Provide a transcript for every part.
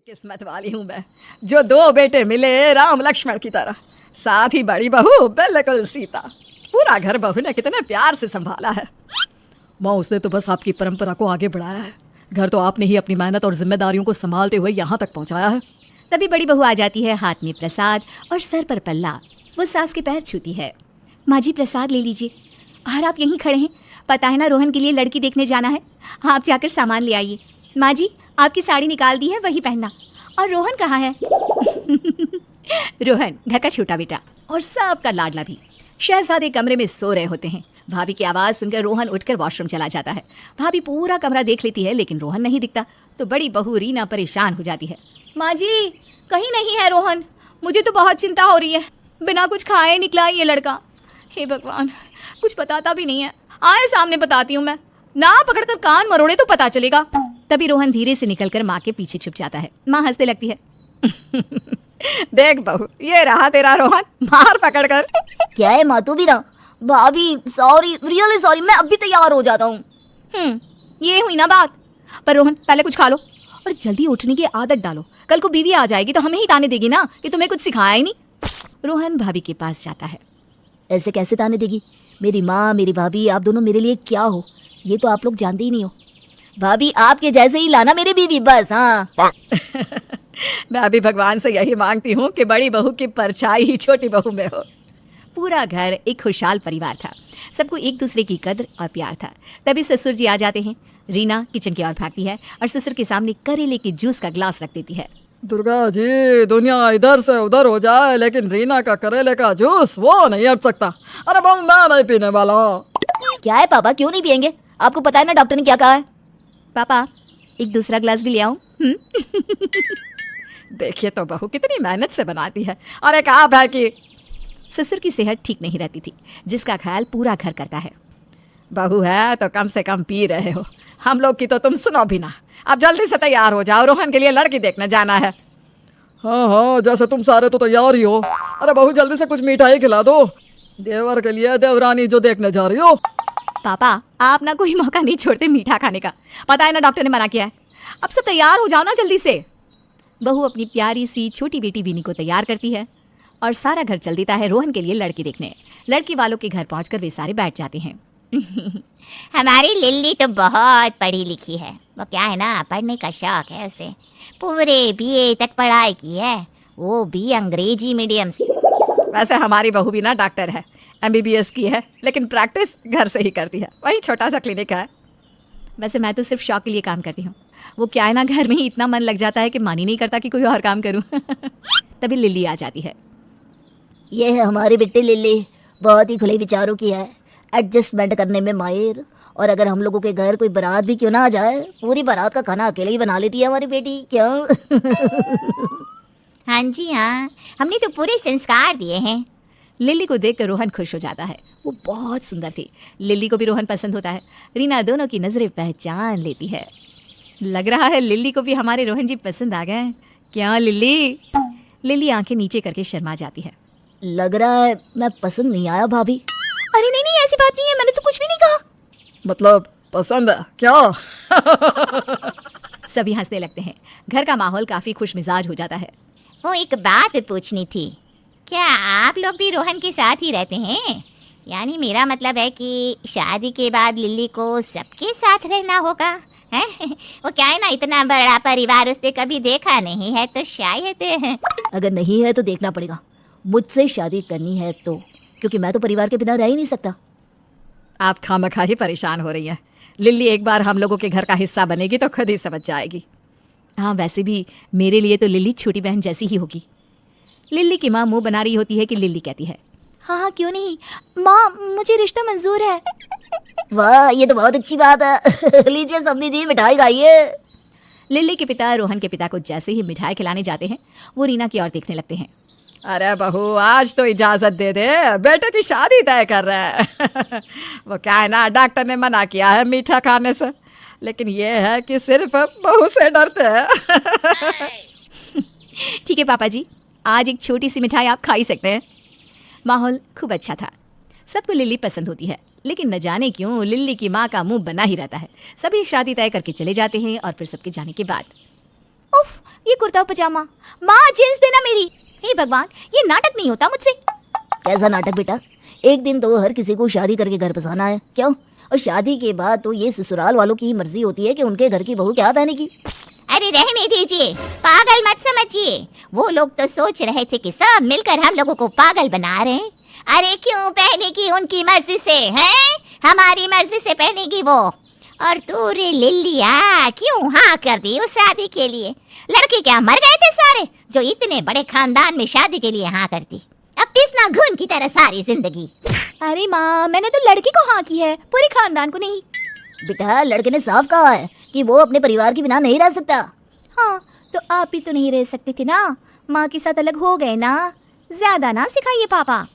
किस्मत वाली हूँ मैं, जो दो बेटे मिले राम लक्ष्मण की तरह, साथ ही बड़ी बहू बिल्कुल सीता। पूरा घर बहू ने कितने प्यार से संभाला है। माँ, उसने तो बस आपकी परंपरा को आगे बढ़ाया है। घर तो आपने ही अपनी मेहनत और जिम्मेदारियों को संभालते हुए यहाँ तक पहुँचाया है। तभी बड़ी बहू आ जाती है, हाथ में प्रसाद और सर पर पल्ला। वो सास के पैर छूती है। माँ जी, प्रसाद ले लीजिए। और आप यहीं खड़े हैं, पता है ना रोहन के लिए लड़की देखने जाना है। आप जाकर सामान ले आइए। माँ जी, आपकी साड़ी निकाल दी है, वही पहनना। और रोहन कहाँ है? रोहन घर का छोटा बेटा और सबका लाडला भी। शहजादे कमरे में सो रहे होते हैं। भाभी की आवाज़ सुनकर रोहन उठकर वॉशरूम चला जाता है। भाभी पूरा कमरा देख लेती है, लेकिन रोहन नहीं दिखता। तो बड़ी बहू रीना परेशान हो जाती है। माँ जी, कहीं नहीं है रोहन। मुझे तो बहुत चिंता हो रही है। बिना कुछ खाए निकला ये लड़का। हे भगवान, कुछ बताता भी नहीं है। आए सामने बताती हूँ मैं, ना पकड़कर कान मरोड़े तो पता चलेगा। तभी रोहन धीरे से निकलकर माँ के पीछे छुप जाता है। माँ हंसने लगती है। देख बहू, ये रहा तेरा रोहन, मार पकड़कर। क्या है माँ, तू भी ना? भाभी सॉरी, रियली सॉरी, मैं अभी तैयार हो जाता हूँ। ये हुई ना बात। पर रोहन, पहले कुछ खा लो और जल्दी उठने की आदत डालो। कल को बीवी आ जाएगी तो हमें ही ताने देगी ना कि तुम्हें कुछ सिखाया ही नहीं। रोहन भाभी के पास जाता है। ऐसे कैसे ताने देगी? मेरी माँ, मेरी भाभी, आप दोनों मेरे लिए क्या हो, ये तो आप लोग जानते ही नहीं हो। भाभी, आपके जैसे ही लाना मेरी बीवी, बस। हाँ। मैं अभी भगवान से यही मांगती हूँ कि बड़ी बहू की परछाई ही छोटी बहू में हो। पूरा घर एक खुशहाल परिवार था। सबको एक दूसरे की कद्र और प्यार था। तभी ससुर जी आ जाते हैं। रीना किचन की ओर भागती है और ससुर के सामने करेले के जूस का ग्लास रख देती है। दुर्गा जी, दुनिया इधर से उधर हो जाए लेकिन रीना का करेले का जूस वो नहीं हट सकता। अरे बहू, मैं नहीं पीने वाला। क्या है पापा, क्यों नहीं पियेंगे? आपको पता है ना डॉक्टर ने क्या कहा है। पापा, एक दूसरा ग्लास भी ले आऊं? देखिए तो बहू कितनी मेहनत से बनाती है। और एक आप है कि ससुर की सेहत ठीक नहीं रहती थी, जिसका ख्याल पूरा घर करता है। बहू है तो कम से कम पी रहे हो, हम लोग की तो तुम सुनो भी ना। अब जल्दी से तैयार हो जाओ, रोहन के लिए लड़की देखने जाना है। हाँ हाँ, जैसे तुम सारे तो तैयार ही हो। अरे बहू, जल्दी से कुछ मिठाई खिला दो देवर के लिए, देवरानी जो देखने जा रही हो। पापा, आप ना कोई मौका नहीं छोड़ते मीठा खाने का। पता है ना डॉक्टर ने मना किया है। अब सब तैयार हो जाओ ना जल्दी से। बहू अपनी प्यारी सी छोटी बेटी विनी को तैयार करती है और सारा घर चल देता है रोहन के लिए लड़की देखने। लड़की वालों के घर पहुंचकर वे सारे बैठ जाते हैं। हमारी लिल्ली तो बहुत पढ़ी लिखी है। वो क्या है ना, पढ़ने का शौक है उसे। पूरे बीए तक पढ़ाई की है, वो भी अंग्रेजी मीडियम से। वैसे हमारी बहू भी ना डॉक्टर है, MBBS की है, लेकिन प्रैक्टिस घर से ही करती है। वही छोटा सा क्लिनिक है। वैसे मैं तो सिर्फ शौक के लिए काम करती हूँ। वो क्या है ना, घर में ही इतना मन लग जाता है कि मन ही नहीं करता कि कोई और काम करूँ। तभी लिल्ली आ जाती है। ये है हमारी बेटी लिल्ली, बहुत ही खुले विचारों की है, एडजस्टमेंट करने में माहिर। और अगर हम लोगों के घर कोई बारात भी क्यों ना आ जाए, पूरी बारात का खाना अकेले ही बना लेती है हमारी बेटी। क्यों? हाँ जी हाँ, हमने तो पूरे संस्कार दिए हैं। लिल्ली को देखकर रोहन खुश हो जाता है। वो बहुत सुंदर थी। लिल्ली को भी रोहन पसंद होता है। रीना दोनों की नजरें पहचान लेती है। लग रहा है लिल्ली को भी हमारे रोहन जी पसंद आ गए। क्या लिल्ली? लिल्ली आंखें नीचे करके शर्मा जाती है। लग रहा है मैं पसंद नहीं आया भाभी। अरे नहीं नहीं, ऐसी बात नहीं है, मैंने तो कुछ भी नहीं कहा। मतलब पसंद है क्या? सभी हंसने लगते हैं। घर का माहौल काफी खुश मिजाज हो जाता है। वो एक बात पूछनी थी, क्या आप लोग भी रोहन के साथ ही रहते हैं? यानी मेरा मतलब है कि शादी के बाद लिल्ली को सबके साथ रहना होगा है? वो क्या है ना, इतना बड़ा परिवार उसने कभी देखा नहीं है, तो शायद। अगर नहीं है तो देखना पड़ेगा। मुझसे शादी करनी है तो, क्योंकि मैं तो परिवार के बिना रह ही नहीं सकता। आप खामखा ही परेशान हो रही हैं। लिल्ली एक बार हम लोगों के घर का हिस्सा बनेगी तो खुद ही समझ जाएगी। हाँ, वैसे भी मेरे लिए तो लिल्ली छोटी बहन जैसी ही होगी। लिल्ली की माँ मुंह बना रही होती है कि लिल्ली कहती है, हाँ हाँ क्यों नहीं माँ, मुझे रिश्ता मंजूर है। वाह, ये तो बहुत अच्छी बात है। लीजिए समधी जी, मिठाई खाइए। लिल्ली के पिता रोहन के पिता को जैसे ही मिठाई खिलाने जाते हैं, वो रीना की ओर देखने लगते हैं। अरे बहू, आज तो इजाजत दे दे, बेटे की शादी तय कर रहे हैं। वो क्या है ना, डॉक्टर ने मना किया है मीठा खाने से, लेकिन ये है कि सिर्फ बहू से डरते हैं। ठीक है पापा जी, आज एक छोटी सी मिठाई आप खा ही सकते हैं। माहौल खूब अच्छा था। सबको लिल्ली पसंद होती है, लेकिन न जाने क्यों लिल्ली की माँ का मुंह बना ही रहता है। सभी शादी तय करके चले जाते हैं और फिर सबके जाने के बाद उफ, ये कुर्ता पजामा। माँ जींस देना मेरी। हे भगवान, ये नाटक नहीं होता मुझसे। कैसा नाटक बेटा? एक दिन तो हर किसी को शादी करके घर बसाना है, क्यों? और शादी के बाद तो ये ससुराल वालों की मर्जी होती है कि उनके घर की बहू क्या पहनेगी। अरे रहने दीजिए, पागल मत समझिए। वो लोग तो सोच रहे थे कि सब मिलकर हम लोगों को पागल बना रहे हैं। अरे क्यों पहनेगी उनकी मर्जी से, हैं? हमारी मर्जी से पहनेगी वो। और तू रे लिल्लिया क्यों हाँ कर दी उस शादी के लिए? लड़के क्या मर गए थे सारे जो इतने बड़े खानदान में शादी के लिए हाँ करती? अब पिसना घून की तरह सारी जिंदगी। अरे माँ, मैंने तो लड़के को हाँ की है, पूरे खानदान को नहीं। बेटा लड़के ने साफ कहा है कि वो अपने परिवार के बिना नहीं रह सकता। हाँ, तो आप भी तो नहीं रह सकते थे ना, माँ के साथ अलग हो गए ना। ज्यादा ना सिखाइए पापा।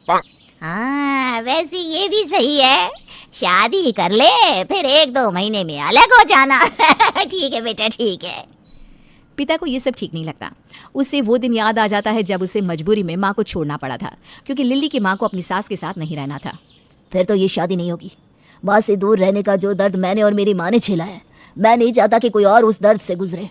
हाँ वैसे ये भी सही है, शादी कर ले फिर 1-2 महीने में अलग हो जाना। ठीक है बेटा, ठीक है। पिता को ये सब ठीक नहीं लगता। उसे वो दिन याद आ जाता है जब उसे मजबूरी में माँ को छोड़ना पड़ा था, क्योंकि लिल्ली की माँ को अपनी सास के साथ नहीं रहना था। फिर तो ये शादी नहीं होगी। माँ से दूर रहने का जो दर्द मैंने और मेरी माँ ने झेला है, मैं नहीं चाहता कि कोई और उस दर्द से गुजरे।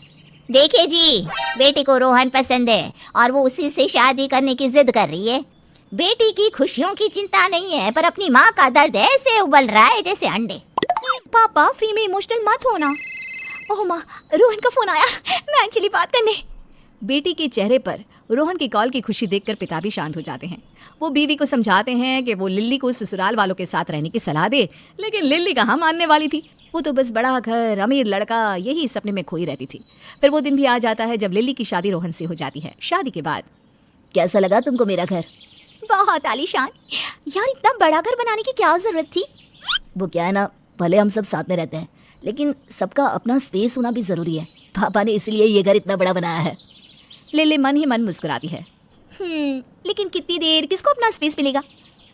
देखिए जी, बेटी को रोहन पसंद है और वो उसी से शादी करने की जिद कर रही है। बेटी की खुशियों की चिंता नहीं है, पर अपनी माँ का दर्द ऐसे उबल रहा है जैसे अंडे। पापा फ्री में इमोशनल मत होना। ओह माँ, रोहन का फोन आया, मैं चली बात करने। बेटी के चेहरे पर रोहन की कॉल की खुशी देखकर पिता भी शांत हो जाते हैं। वो बीवी को समझाते हैं कि वो लिल्ली को ससुराल वालों के साथ रहने की सलाह दे, लेकिन लिल्ली कहाँ मानने वाली थी। वो तो बस बड़ा घर, अमीर लड़का, यही सपने में खोई रहती थी। फिर वो दिन भी आ जाता है जब लिल्ली की शादी रोहन से हो जाती है। शादी के बाद कैसा लगा तुमको मेरा घर? बहुत आलीशान। यार, इतना बड़ा घर बनाने की क्या जरूरत थी? वो क्या है ना, भले हम सब साथ में रहते हैं, लेकिन सबका अपना स्पेस होना भी जरूरी है। पापा ने इसलिए ये घर इतना बड़ा बनाया है। लिल्ली मन ही मन मुस्कुराती है। लेकिन कितनी देर, किसको अपना स्पेस मिलेगा?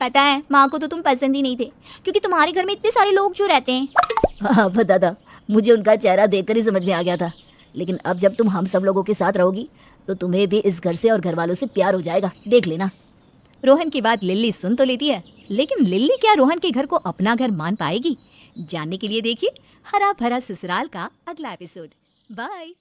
पता है, माँ को तो तुम पसंद ही नहीं थे, क्योंकि तुम्हारे घर में इतने सारे लोग जो रहते हैं। हाँ पता था, मुझे उनका चेहरा देखकर ही समझ में आ गया था। लेकिन अब जब तुम हम सब लोगों के साथ रहोगी तो तुम्हें भी इस घर से और घर वालों से प्यार हो जाएगा, देख लेना। रोहन की बात लिल्ली सुन तो लेती है, लेकिन लिल्ली क्या रोहन के घर को अपना घर मान पाएगी? जानने के लिए देखिए हरा भरा ससुराल का अगला एपिसोड। बाय।